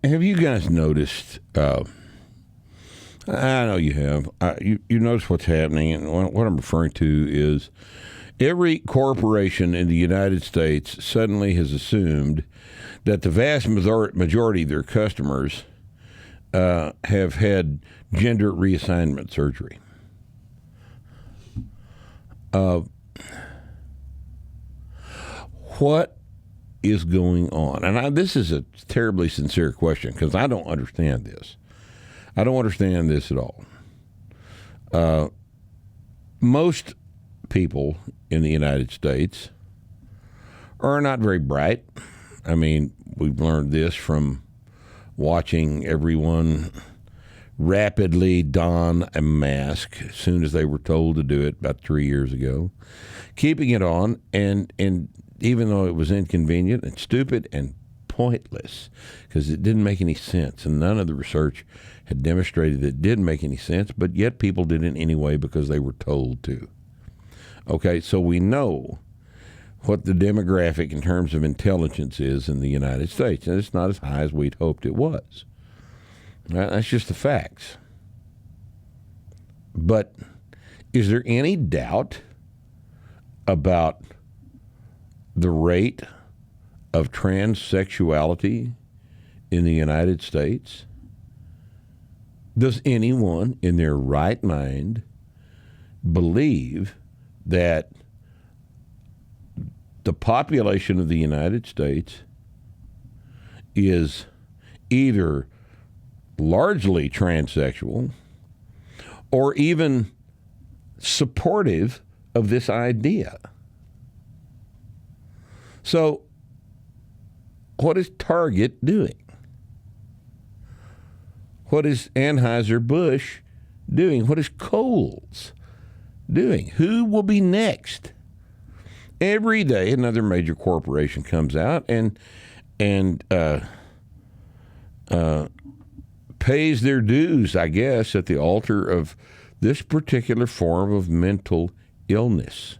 Have you guys noticed? I know you have. You notice what's happening, and what I'm referring to is every corporation in the United States suddenly has assumed that the vast majority of their customers have had gender reassignment surgery. What is going on? And this is a terribly sincere question because I don't understand this. I don't understand this at all. Most people in the United States are not very bright. I mean, we've learned this from watching everyone rapidly don a mask as soon as they were told to do it about 3 years ago, keeping it on, and even though it was inconvenient and stupid and pointless because it didn't make any sense, and none of the research had demonstrated that it didn't make any sense, but yet people did it anyway because they were told to. Okay, so we know what the demographic in terms of intelligence is in the United States, and it's not as high as we'd hoped it was. That's just the facts. But is there any doubt about the rate of transsexuality in the United States? Does anyone in their right mind believe that the population of the United States is either largely transsexual or even supportive of this idea? So, what is Target doing? What is Anheuser-Busch doing? What is Kohl's doing? Who will be next? Every day, another major corporation comes out and pays their dues, I guess, at the altar of this particular form of mental illness.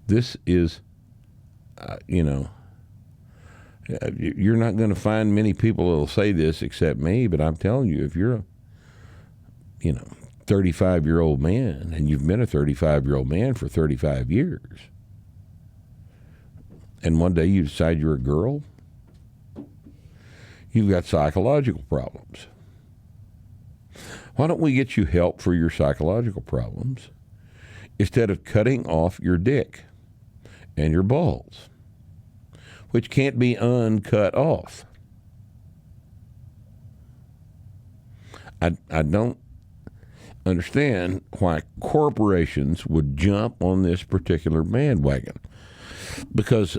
This is, you're not going to find many people that will say this except me, but I'm telling you, if you're a, 35-year-old man and you've been a 35-year-old man for 35 years, and one day you decide you're a girl, you've got psychological problems. Why don't we get you help for your psychological problems instead of cutting off your dick and your balls, which can't be uncut off? I don't understand why corporations would jump on this particular bandwagon. Because,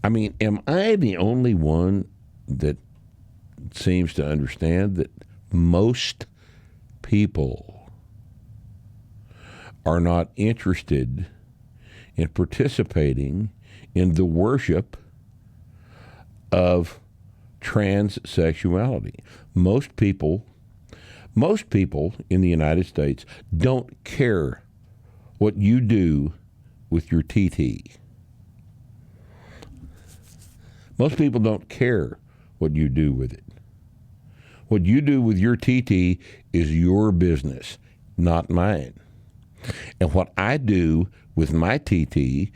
am I the only one that seems to understand that most people are not interested in participating in the worship of transsexuality? Most people in the United States don't care what you do with your TT. Most people don't care what you do with it. What you do with your TT is your business, not mine. And what I do with my TT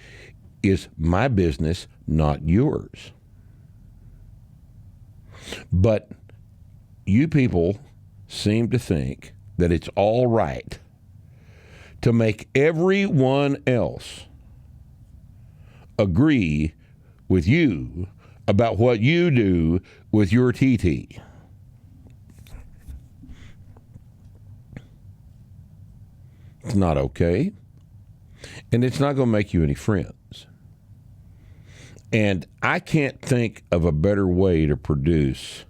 is my business, not yours. But you people seem to think that it's all right to make everyone else agree with you about what you do with your TT. It's not okay. And it's not going to make you any friends. And I can't think of a better way to produce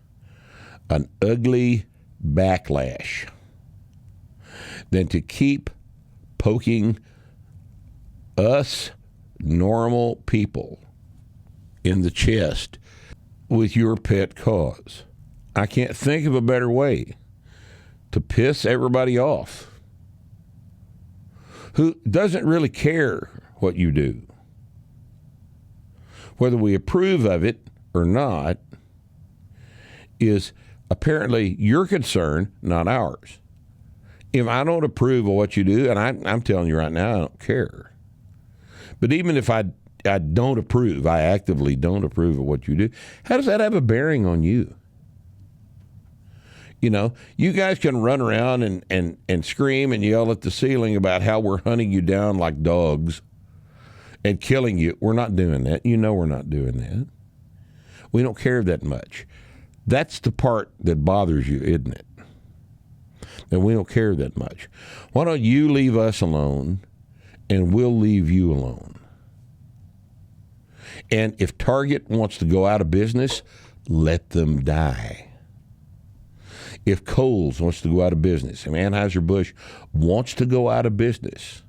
an ugly backlash than to keep poking us normal people in the chest with your pet cause. I can't think of a better way to piss everybody off who doesn't really care what you do. whether we approve of it or not, is apparently your concern, not ours. If I don't approve of what you do, and I'm telling you right now, I don't care. But even if I don't approve, I actively don't approve of what you do, how does that have a bearing on you? You know, you guys can run around and scream and yell at the ceiling about how we're hunting you down like dogs and killing you. We're not doing that. You know we're not doing that. We don't care that much. That's the part that bothers you, isn't it? And we don't care that much. Why don't you leave us alone and we'll leave you alone? And if Target wants to go out of business, let them die. If Kohl's wants to go out of business, and Anheuser-Busch wants to go out of business,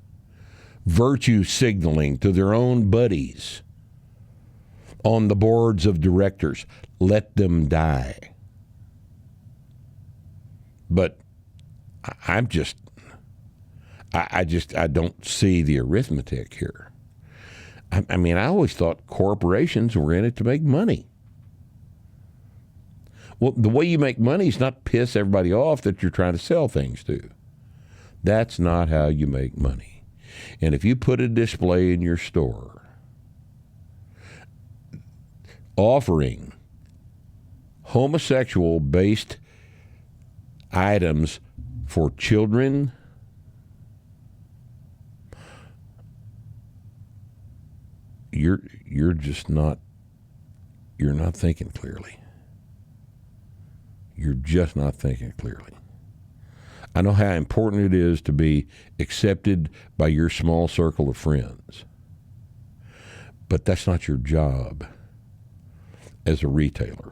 virtue signaling to their own buddies on the boards of directors, let them die. But I don't see the arithmetic here. I mean, I always thought corporations were in it to make money. Well, the way you make money is not piss everybody off that you're trying to sell things to. That's not how you make money. And if you put a display in your store offering homosexual-based items for children, you're just not thinking clearly. You're just not thinking clearly. I know how important it is to be accepted by your small circle of friends, but that's not your job as a retailer.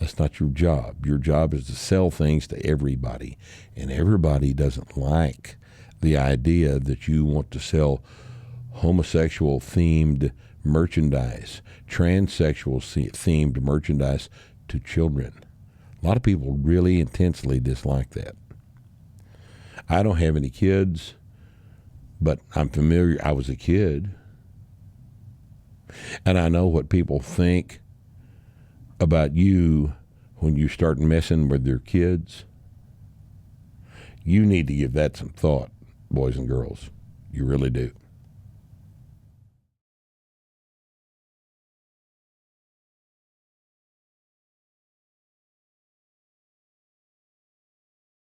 That's not your job. Your job is to sell things to everybody, and everybody doesn't like the idea that you want to sell homosexual-themed merchandise, transsexual-themed merchandise to children. A lot of people really intensely dislike that. I don't have any kids, but I'm familiar. I was a kid, and I know what people think about you when you start messing with their kids. You need to give that some thought, boys and girls. You really do.